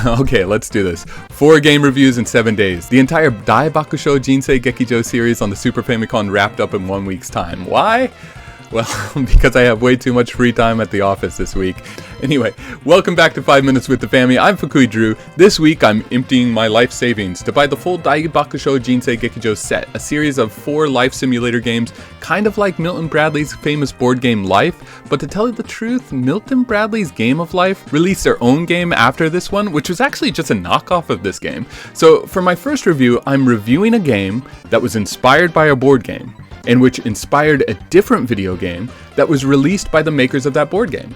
Okay, let's do this. 4 game reviews in 7 days. The entire Daibakushou Jinsei Gekijou series on the Super Famicom wrapped up in 1 week's time. Why? Well, because I have way too much free time at the office this week. Anyway, welcome back to 5 Minutes with the Family. I'm Fukui Drew. This week, I'm emptying my life savings to buy the full Daibakushou Jinsei Gekijou set, a series of 4 life simulator games, kind of like Milton Bradley's famous board game Life. But to tell you the truth, Milton Bradley's Game of Life released their own game after this one, which was actually just a knockoff of this game. So for my first review, I'm reviewing a game that was inspired by a board game, and which inspired a different video game that was released by the makers of that board game.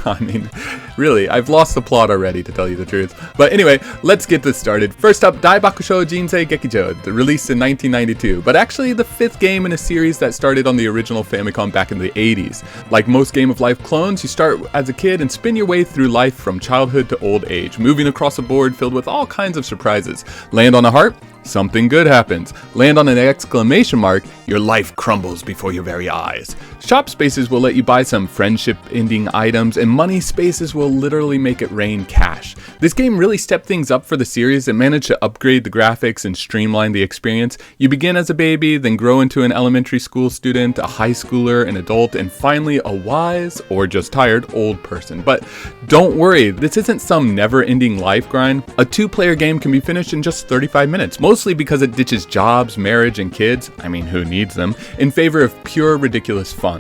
I mean, really, I've lost the plot already, to tell you the truth. But anyway, let's get this started. First up, Daibakushou Jinsei Gekijou, released in 1992, but actually the 5th game in a series that started on the original Famicom back in the 80s. Like most Game of Life clones, you start as a kid and spin your way through life from childhood to old age, moving across a board filled with all kinds of surprises. Land on a heart? Something good happens. Land on an exclamation mark, your life crumbles before your very eyes. Shop spaces will let you buy some friendship-ending items, and money spaces will literally make it rain cash. This game really stepped things up for the series and managed to upgrade the graphics and streamline the experience. You begin as a baby, then grow into an elementary school student, a high schooler, an adult, and finally a wise, or just tired, old person. But don't worry, this isn't some never-ending life grind. A 2-player game can be finished in just 35 minutes, mostly because it ditches jobs, marriage, and kids, I mean who needs them, in favor of pure ridiculous fun.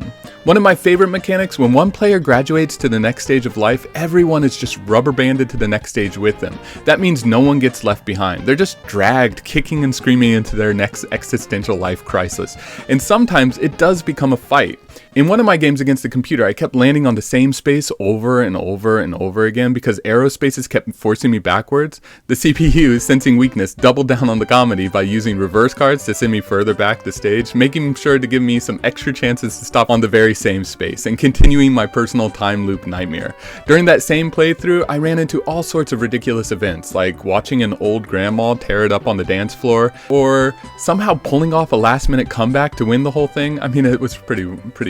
One of my favorite mechanics, when one player graduates to the next stage of life, everyone is just rubber banded to the next stage with them. That means no one gets left behind. They're just dragged, kicking and screaming into their next existential life crisis. And sometimes it does become a fight. In one of my games against the computer, I kept landing on the same space over and over and over again because arrow spaces kept forcing me backwards. The CPU, sensing weakness, doubled down on the comedy by using reverse cards to send me further back the stage, making sure to give me some extra chances to stop on the very same space, and continuing my personal time loop nightmare. During that same playthrough, I ran into all sorts of ridiculous events, like watching an old grandma tear it up on the dance floor, or somehow pulling off a last-minute comeback to win the whole thing. I mean, it was pretty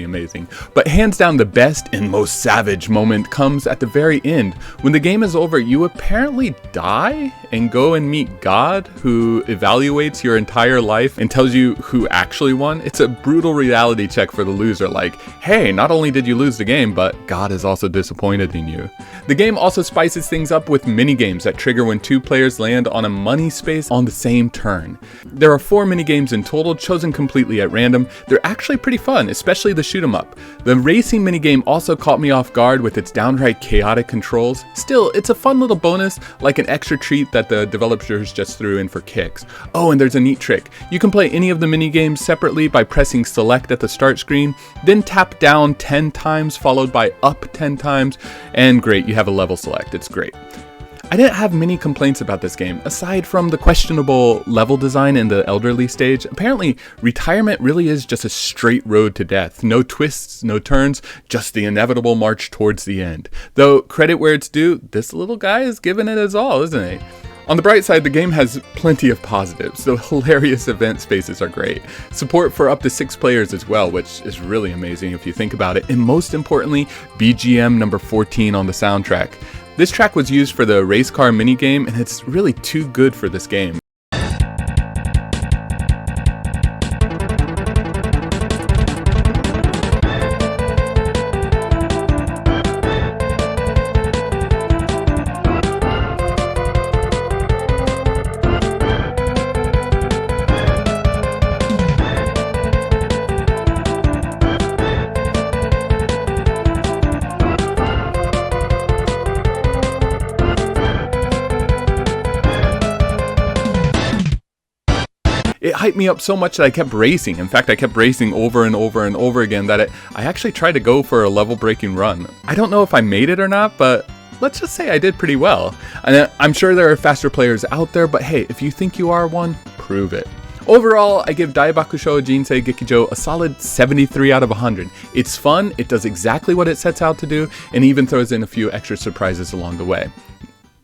amazing. But hands down, the best and most savage moment comes at the very end. When the game is over, you apparently die and go and meet God, who evaluates your entire life and tells you who actually won. It's a brutal reality check for the loser, like, hey, not only did you lose the game, but God is also disappointed in you. The game also spices things up with mini-games that trigger when 2 players land on a money space on the same turn. There are 4 mini-games in total, chosen completely at random. They're actually pretty fun, especially the shoot 'em up. The racing minigame also caught me off guard with its downright chaotic controls. Still, it's a fun little bonus, like an extra treat that the developers just threw in for kicks. Oh, and there's a neat trick. You can play any of the minigames separately by pressing select at the start screen, then tap down 10 times followed by up 10 times, and great, you have a level select. It's great. I didn't have many complaints about this game, aside from the questionable level design in the elderly stage. Apparently, retirement really is just a straight road to death. No twists, no turns, just the inevitable march towards the end. Though, credit where it's due, this little guy is giving it his all, isn't he? On the bright side, the game has plenty of positives. The hilarious event spaces are great. Support for up to 6 players as well, which is really amazing if you think about it. And most importantly, BGM number 14 on the soundtrack. This track was used for the race car minigame, and it's really too good for this game. It hyped me up so much that I kept racing. In fact, I kept racing over and over and over again that I actually tried to go for a level-breaking run. I don't know if I made it or not, but let's just say I did pretty well. And I'm sure there are faster players out there, but hey, if you think you are one, prove it. Overall, I give Daibakushou Jinsei Gekijou a solid 73 out of 100. It's fun, it does exactly what it sets out to do, and even throws in a few extra surprises along the way.